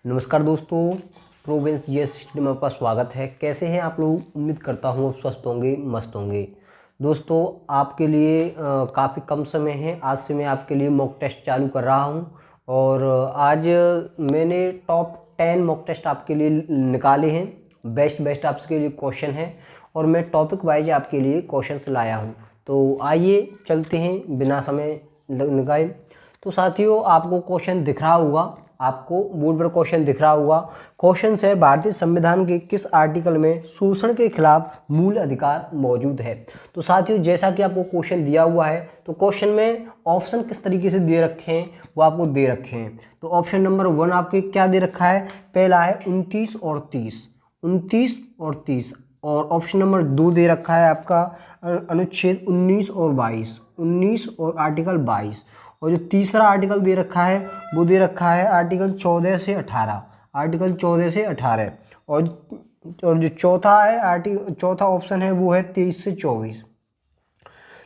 नमस्कार दोस्तों, province GS system में आपका स्वागत है। कैसे हैं आप लोग? उम्मीद करता हूँ स्वस्थ होंगे, मस्त होंगे। दोस्तों, आपके लिए काफ़ी कम समय है। आज से मैं आपके लिए मॉक टेस्ट चालू कर रहा हूँ और आज मैंने टॉप 10 मॉक टेस्ट आपके लिए निकाले हैं। बेस्ट आपके लिए क्वेश्चन है और मैं टॉपिक वाइज आपके लिए क्वेश्चंस लाया हूँ। तो आइए चलते हैं बिना समय लगाए। तो साथियों, आपको क्वेश्चन दिख रहा होगा, आपको बोर्ड पर क्वेश्चन दिख रहा होगा। क्वेश्चन है, भारतीय संविधान के किस आर्टिकल में शोषण के खिलाफ मूल अधिकार मौजूद है। तो साथियों, जैसा कि आपको क्वेश्चन दिया हुआ है, तो क्वेश्चन में ऑप्शन किस तरीके से दे रखे हैं वो आपको दे रखे हैं। तो ऑप्शन नंबर 1 आपके क्या दे रखा है? पहला है 29 और 30, 29 और 30। और ऑप्शन नंबर 2 दे रखा है आपका अनुच्छेद 19 और 22, 19 और आर्टिकल 22। और जो तीसरा आर्टिकल दे रखा है वो दे रखा है आर्टिकल 14 से 18, आर्टिकल 14 से 18। और जो चौथा है चौथा ऑप्शन है वो है 23 से 24।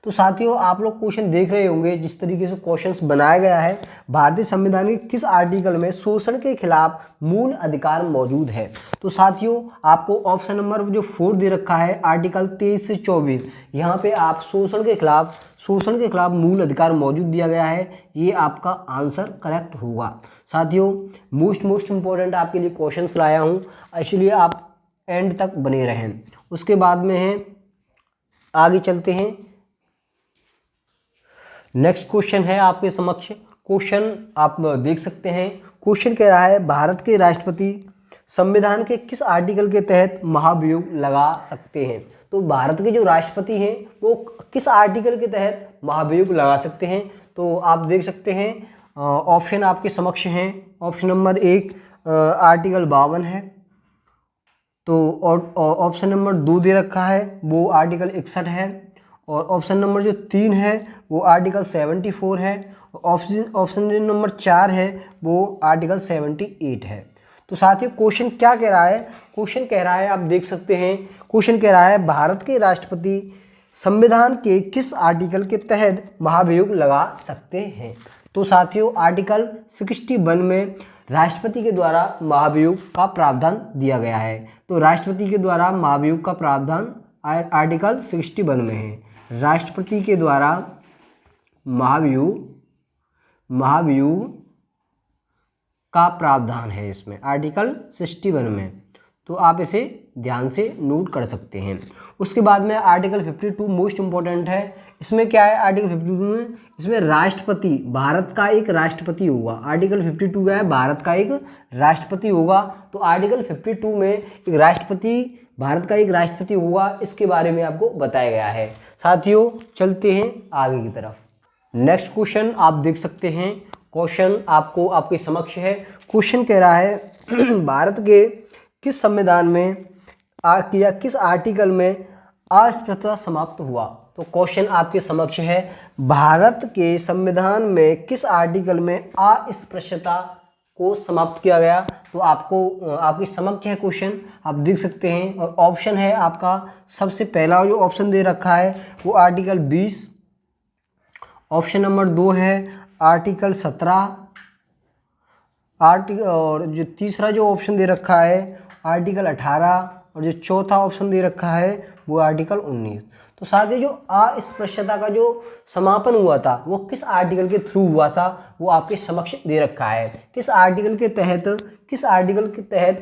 तो साथियों, आप लोग क्वेश्चन देख रहे होंगे जिस तरीके से क्वेश्चंस बनाया गया है, भारतीय संविधान के किस आर्टिकल में शोषण के खिलाफ मूल अधिकार मौजूद है। तो साथियों, आपको ऑप्शन नंबर जो 4 दे रखा है आर्टिकल 23 से 24, यहाँ पे आप शोषण के खिलाफ मूल अधिकार मौजूद दिया गया है। ये आपका आंसर करेक्ट होगा। साथियों, मोस्ट इंपॉर्टेंट आपके लिए क्वेश्चंस लाया हूँ, इसलिए आप एंड तक बने रहें। उसके बाद में है, आगे चलते हैं। नेक्स्ट क्वेश्चन है आपके समक्ष। क्वेश्चन आप देख सकते हैं। क्वेश्चन कह रहा है, भारत के राष्ट्रपति संविधान के किस आर्टिकल के तहत महाभियोग लगा सकते हैं। तो भारत के जो राष्ट्रपति हैं वो किस आर्टिकल के तहत महाभियोग लगा सकते हैं। तो आप देख सकते हैं, ऑप्शन आपके समक्ष हैं। ऑप्शन नंबर 1 आर्टिकल 52 है। तो ऑप्शन नंबर 2 दे रखा है वो आर्टिकल 61 है। और ऑप्शन नंबर जो 3 है वो आर्टिकल 74 है। ऑप्शन नंबर 4 है वो आर्टिकल 78 है। तो साथियों, क्वेश्चन क्या कह रहा है? क्वेश्चन कह रहा है, आप देख सकते हैं, क्वेश्चन कह रहा है, भारत के राष्ट्रपति संविधान के किस आर्टिकल के तहत महाभियोग लगा सकते हैं। तो साथियों, आर्टिकल 61 में राष्ट्रपति के द्वारा महाभियोग का प्रावधान दिया गया है। तो राष्ट्रपति के द्वारा महाभियोग का प्रावधान आर्टिकल 61 में है। राष्ट्रपति के द्वारा महाभियोग का प्रावधान है इसमें आर्टिकल 61 में। तो आप इसे ध्यान से नोट कर सकते हैं। उसके बाद में आर्टिकल 52 मोस्ट इंपॉर्टेंट है। इसमें क्या है? आर्टिकल 52 में इसमें राष्ट्रपति, भारत का एक राष्ट्रपति होगा। आर्टिकल 52 क्या है? भारत का एक राष्ट्रपति होगा। तो आर्टिकल 52 में एक राष्ट्रपति, भारत का एक राष्ट्रपति होगा, इसके बारे में आपको बताया गया है। साथियों, चलते हैं आगे की तरफ। नेक्स्ट क्वेश्चन आप देख सकते हैं। क्वेश्चन आपको आपके समक्ष है। क्वेश्चन कह रहा है, भारत के किस संविधान में या किस आर्टिकल में अस्पृश्यता समाप्त हुआ। तो क्वेश्चन आपके समक्ष है, भारत के संविधान में किस आर्टिकल में अस्पृश्यता को समाप्त किया गया। तो आपको आपके समक्ष है क्वेश्चन, आप देख सकते हैं। और ऑप्शन है आपका, सबसे पहला जो ऑप्शन दे रखा है वो आर्टिकल 20। ऑप्शन नंबर 2 है आर्टिकल 17। और जो तीसरा जो ऑप्शन दे रखा है आर्टिकल 18। और जो चौथा ऑप्शन दे रखा है वो आर्टिकल 19। तो साथ ही जो अस्पृश्यता का जो समापन हुआ था वो किस आर्टिकल के थ्रू हुआ था, वो आपके समक्ष दे रखा है। किस आर्टिकल के तहत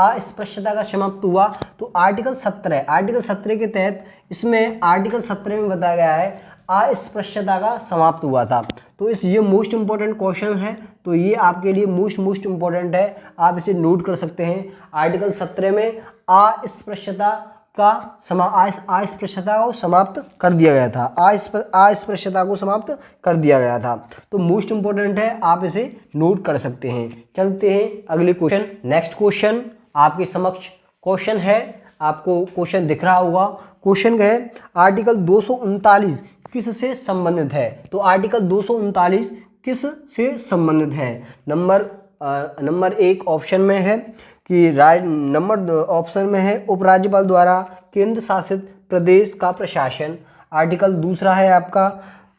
अस्पृश्यता का समाप्त हुआ। तो आर्टिकल 17, आर्टिकल 17 के तहत, इसमें आर्टिकल 17 में बताया गया है अस्पृश्यता का समाप्त हुआ था। तो ये मोस्ट इंपॉर्टेंट क्वेश्चन है। तो ये आपके लिए मोस्ट इंपॉर्टेंट है, आप इसे नोट कर सकते हैं। आर्टिकल 17 में अस्पृश्यता को समाप्त कर दिया गया था। अस्पृश्यता को समाप्त कर दिया गया था। तो मोस्ट इंपॉर्टेंट है, आप इसे नोट कर सकते हैं। चलते हैं अगले क्वेश्चन। नेक्स्ट क्वेश्चन आपके समक्ष क्वेश्चन है, आपको क्वेश्चन दिख रहा होगा। क्वेश्चन है, आर्टिकल 239 किस से संबंधित है। तो आर्टिकल 239 किस से संबंधित है। नंबर 1 ऑप्शन में है कि नंबर ऑप्शन में है उपराज्यपाल द्वारा केंद्र शासित प्रदेश का प्रशासन। आर्टिकल 2 है आपका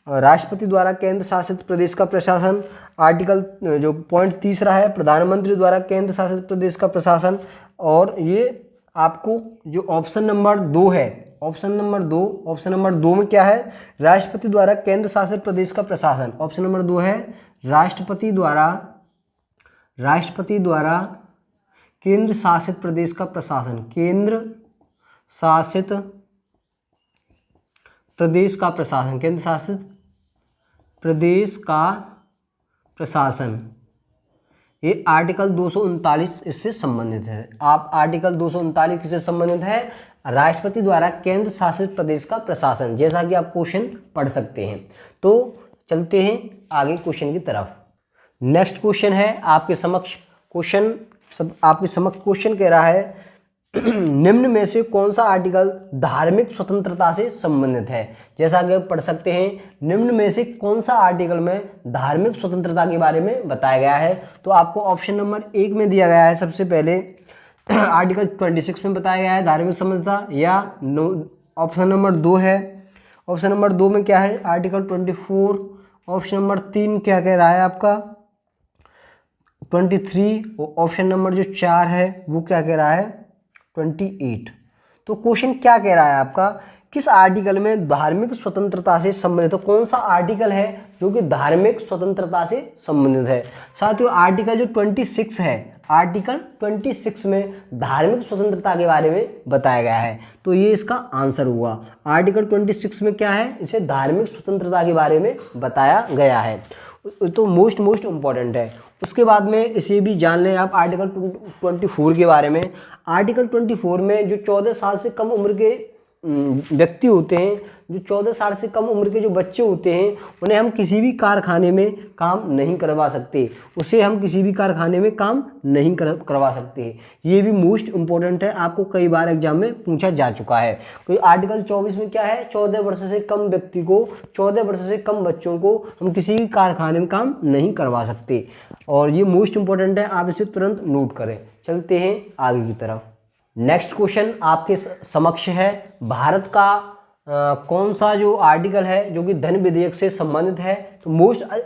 राष्ट्रपति द्वारा केंद्र शासित प्रदेश का प्रशासन। आर्टिकल जो पॉइंट तीसरा है प्रधानमंत्री द्वारा केंद्र शासित प्रदेश का प्रशासन, और ये आपको जो ऑप्शन नंबर 2 है, ऑप्शन नंबर दो में क्या है, राष्ट्रपति द्वारा केंद्र शासित प्रदेश का प्रशासन। ऑप्शन नंबर 2 है राष्ट्रपति द्वारा केंद्र शासित प्रदेश का प्रशासन, केंद्र शासित प्रदेश का प्रशासन, केंद्र शासित प्रदेश का प्रशासन। ये आर्टिकल 239 इससे संबंधित है। आप आर्टिकल 239 किससे संबंधित है, राष्ट्रपति द्वारा केंद्र शासित प्रदेश का प्रशासन, जैसा कि आप क्वेश्चन पढ़ सकते हैं। तो चलते हैं आगे क्वेश्चन की तरफ। नेक्स्ट क्वेश्चन है आपके समक्ष क्वेश्चन कह रहा है निम्न में से कौन सा आर्टिकल धार्मिक स्वतंत्रता से संबंधित है। जैसा कि आप पढ़ सकते हैं, निम्न में से कौन सा आर्टिकल में धार्मिक स्वतंत्रता के बारे में बताया गया है। तो आपको ऑप्शन नंबर 1 में दिया गया है सबसे पहले आर्टिकल 26 में बताया गया है धार्मिक स्वतंत्रता, या ऑप्शन नंबर 2 है। ऑप्शन नंबर 2 में क्या है, आर्टिकल 24। ऑप्शन नंबर 3 क्या कह रहा है आपका 23। ऑप्शन नंबर जो 4 है वो क्या कह रहा है 28। तो क्वेश्चन क्या कह रहा है आपका, किस आर्टिकल में धार्मिक स्वतंत्रता से संबंधित, तो कौन सा आर्टिकल है जो कि धार्मिक स्वतंत्रता से संबंधित है। साथियों आर्टिकल जो 26 है, आर्टिकल 26 में धार्मिक स्वतंत्रता के बारे में बताया गया है। तो ये इसका आंसर हुआ। आर्टिकल 26 में क्या है, इसे धार्मिक स्वतंत्रता के बारे में बताया गया है। तो मोस्ट इंपॉर्टेंट है। उसके बाद में इसे भी जान लें आप आर्टिकल 24 के बारे में। आर्टिकल 24 में जो 14 साल से कम उम्र के व्यक्ति होते हैं, जो 14 साल से कम उम्र के जो बच्चे होते हैं, उन्हें हम किसी भी कारखाने में काम नहीं करवा सकते, उसे हम किसी भी कारखाने में काम नहीं करवा सकते। ये भी मोस्ट इम्पोर्टेंट है, आपको कई बार एग्जाम में पूछा जा चुका है। तो आर्टिकल 24 में क्या है, 14 वर्ष से कम व्यक्ति को, 14 वर्ष से कम बच्चों को हम किसी भी कारखाने में काम नहीं करवा सकते, और ये मोस्ट इंपॉर्टेंट है, आप इसे तुरंत नोट करें। चलते हैं आगे की तरफ। नेक्स्ट क्वेश्चन आपके समक्ष है, भारत का कौन सा जो आर्टिकल है जो कि धन विधेयक से संबंधित है। तो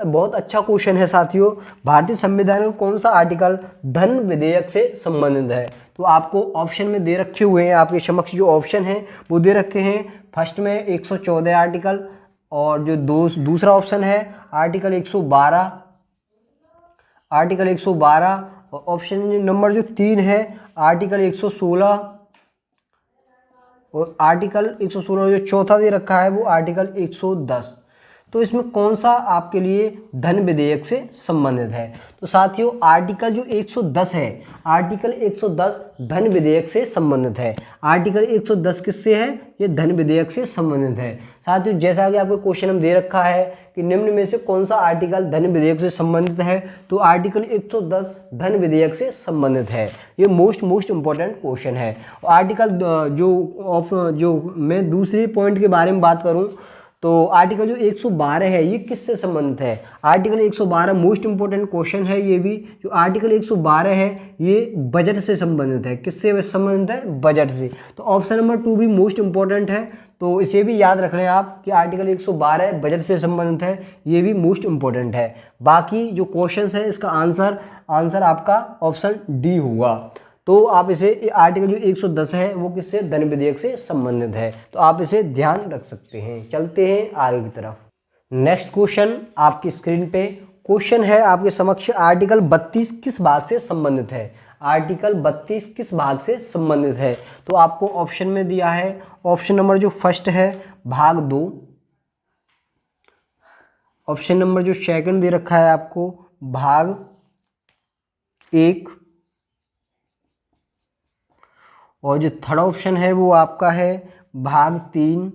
बहुत अच्छा क्वेश्चन है साथियों, भारतीय संविधान में कौन सा आर्टिकल धन विधेयक से संबंधित है। तो आपको ऑप्शन में दे रखे हुए हैं, आपके समक्ष जो ऑप्शन है वो दे रखे हैं। फर्स्ट में 114 आर्टिकल, और जो दूसरा ऑप्शन है आर्टिकल 112, आर्टिकल 112, और ऑप्शन नंबर जो 3 है आर्टिकल 116, और आर्टिकल 116 जो चौथा दे रखा है वो आर्टिकल 110। तो इसमें कौन सा आपके लिए धन विधेयक से संबंधित है। तो साथियों आर्टिकल जो 110 है, आर्टिकल 110 धन विधेयक से संबंधित है। आर्टिकल 110 किससे है, ये धन विधेयक से संबंधित है। साथियों जैसा कि आपको क्वेश्चन में दे रखा है कि निम्न में से कौन सा आर्टिकल धन विधेयक से संबंधित है, तो आर्टिकल 110 धन विधेयक से संबंधित है। ये मोस्ट इंपॉर्टेंट क्वेश्चन है। आर्टिकल जो मैं दूसरे पॉइंट के बारे में बात करूं, तो आर्टिकल जो 112 है ये किससे संबंधित है। आर्टिकल 112 मोस्ट इंपॉर्टेंट क्वेश्चन है। ये भी जो आर्टिकल 112 है ये बजट से संबंधित है। किससे संबंधित है, बजट से। तो ऑप्शन नंबर 2 भी मोस्ट इंपॉर्टेंट है, तो इसे भी याद रख लें आप कि आर्टिकल 112 बजट से संबंधित है, ये भी मोस्ट इंपॉर्टेंट है। बाकी जो क्वेश्चन है इसका आंसर आपका ऑप्शन डी होगा। तो आप इसे आर्टिकल जो 110 है वो किससे, धन विधेयक से संबंधित है, तो आप इसे ध्यान रख सकते हैं। चलते हैं आगे की तरफ। नेक्स्ट क्वेश्चन आपकी स्क्रीन पे क्वेश्चन है आपके समक्ष, आर्टिकल 32 किस भाग से संबंधित है। आर्टिकल 32 किस भाग से संबंधित है। तो आपको ऑप्शन में दिया है, ऑप्शन नंबर जो फर्स्ट है भाग 2, ऑप्शन नंबर जो सेकंड दे रखा है आपको भाग 1, और जो थर्ड ऑप्शन है वो आपका है भाग 3,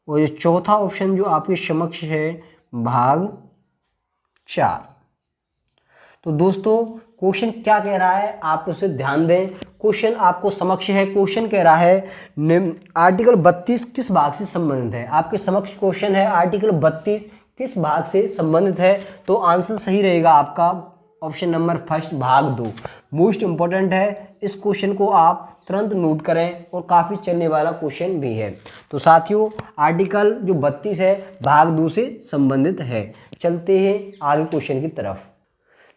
और जो चौथा ऑप्शन जो आपके समक्ष है भाग 4। तो दोस्तों क्वेश्चन क्या कह रहा है आप उसे ध्यान दें। क्वेश्चन आपको समक्ष है, क्वेश्चन कह रहा है आर्टिकल 32 किस भाग से संबंधित है। आपके समक्ष क्वेश्चन है आर्टिकल 32 किस भाग से संबंधित है। तो आंसर सही रहेगा आपका ऑप्शन नंबर फर्स्ट भाग 2। मोस्ट इम्पोर्टेंट है, इस क्वेश्चन को आप तुरंत नोट करें और काफ़ी चलने वाला क्वेश्चन भी है। तो साथियों आर्टिकल जो 32 है भाग 2 से संबंधित है। चलते हैं आगे क्वेश्चन की तरफ।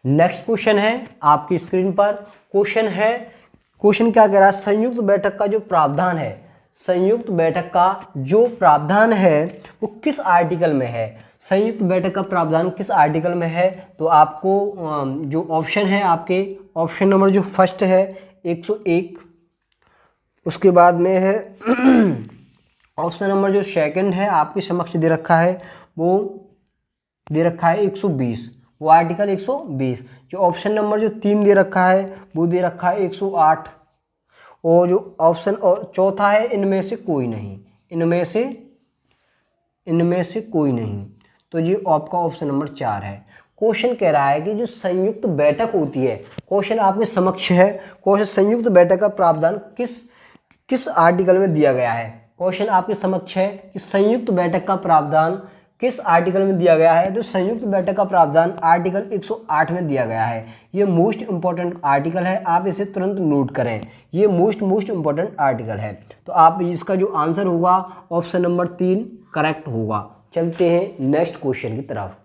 नेक्स्ट क्वेश्चन है आपकी स्क्रीन पर। क्वेश्चन क्या कह रहा है, संयुक्त बैठक का जो प्रावधान है, संयुक्त बैठक का जो प्रावधान है वो किस आर्टिकल में है। संयुक्त बैठक का प्रावधान किस आर्टिकल में है, तो आपको जो ऑप्शन है आपके ऑप्शन नंबर जो फर्स्ट है 101, उसके बाद में है ऑप्शन नंबर जो सेकंड है आपके समक्ष दे रखा है, वो दे रखा है 120, वो आर्टिकल 120। जो ऑप्शन नंबर जो 3 दे रखा है वो दे रखा है 108, और जो ऑप्शन और चौथा है इनमें से कोई नहीं, इनमें से कोई नहीं, तो ये आपका ऑप्शन नंबर 4 है। क्वेश्चन कह रहा है कि जो संयुक्त बैठक होती है, क्वेश्चन आपके समक्ष है, क्वेश्चन संयुक्त बैठक का प्रावधान किस आर्टिकल में दिया गया है। क्वेश्चन आपके समक्ष है कि संयुक्त बैठक का प्रावधान किस आर्टिकल में दिया गया है, तो संयुक्त बैठक का प्रावधान आर्टिकल 108 में दिया गया है। ये मोस्ट इंपॉर्टेंट आर्टिकल है, आप इसे तुरंत नोट करें, ये मोस्ट इंपॉर्टेंट आर्टिकल है। तो आप इसका जो आंसर होगा ऑप्शन नंबर 3 करेक्ट होगा। चलते हैं नेक्स्ट क्वेश्चन की तरफ।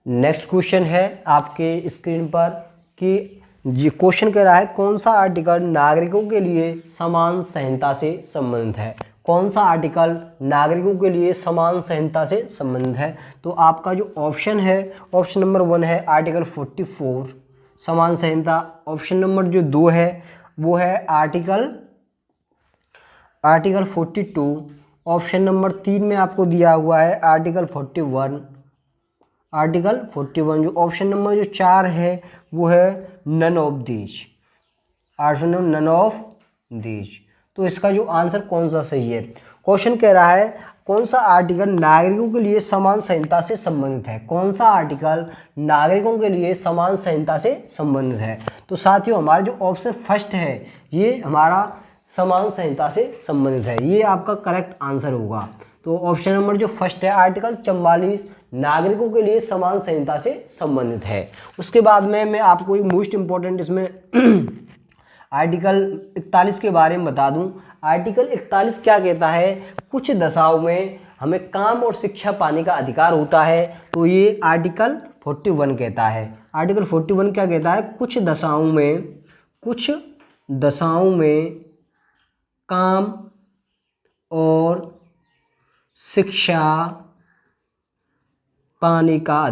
नेक्स्ट क्वेश्चन है आपके स्क्रीन पर कि ये क्वेश्चन कह रहा है कौन सा आर्टिकल नागरिकों के लिए समान संहिता से संबंधित है। कौन सा आर्टिकल नागरिकों के लिए समान संहिता से संबंधित है, तो आपका जो ऑप्शन है ऑप्शन नंबर 1 है आर्टिकल 44 समान संहिता। ऑप्शन नंबर जो 2 है वो है आर्टिकल 42। ऑप्शन नंबर 3 में आपको दिया हुआ है आर्टिकल 41। जो ऑप्शन नंबर जो 4 है वो है none of these, option number none of these. तो इसका जो आंसर कौन सा सही है। क्वेश्चन कह रहा है कौन सा आर्टिकल नागरिकों के लिए समान संहिता से संबंधित है। कौन सा आर्टिकल नागरिकों के लिए समान संहिता से संबंधित है, तो साथियों हमारा जो ऑप्शन फर्स्ट है ये हमारा समान संहिता से संबंधित है, ये आपका करेक्ट आंसर होगा। तो ऑप्शन नंबर जो फर्स्ट है आर्टिकल 44 नागरिकों के लिए समान संहिता से संबंधित है। उसके बाद में मैं आपको एक मोस्ट इम्पोर्टेंट इसमें आर्टिकल 41 के बारे में बता दूं। आर्टिकल 41 क्या कहता है, कुछ दशाओं में हमें काम और शिक्षा पाने का अधिकार होता है, तो ये आर्टिकल 41 कहता है। आर्टिकल 41 क्या कहता है, कुछ दशाओं में काम और शिक्षा पाने का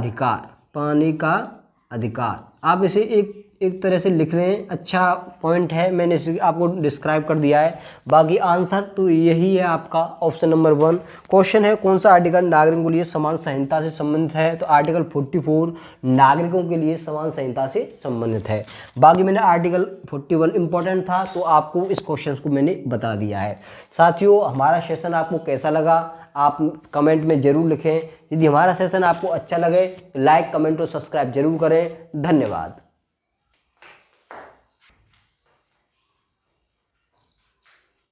अधिकार। आप इसे एक तरह से लिख रहे हैं, अच्छा पॉइंट है, मैंने इसे आपको डिस्क्राइब कर दिया है। बाकी आंसर तो यही है आपका ऑप्शन नंबर 1। क्वेश्चन है कौन सा आर्टिकल नागरिकों के लिए समान संहिता से संबंधित है, तो आर्टिकल 44 नागरिकों के लिए समान संहिता से संबंधित है। बाकी मैंने आर्टिकल 41 इंपॉर्टेंट था तो आपको इस क्वेश्चन को मैंने बता दिया है। साथियों हमारा सेशन आपको कैसा लगा आप कमेंट में ज़रूर लिखें। यदि हमारा सेशन आपको अच्छा लगे तो लाइक कमेंट और सब्सक्राइब जरूर करें। धन्यवाद।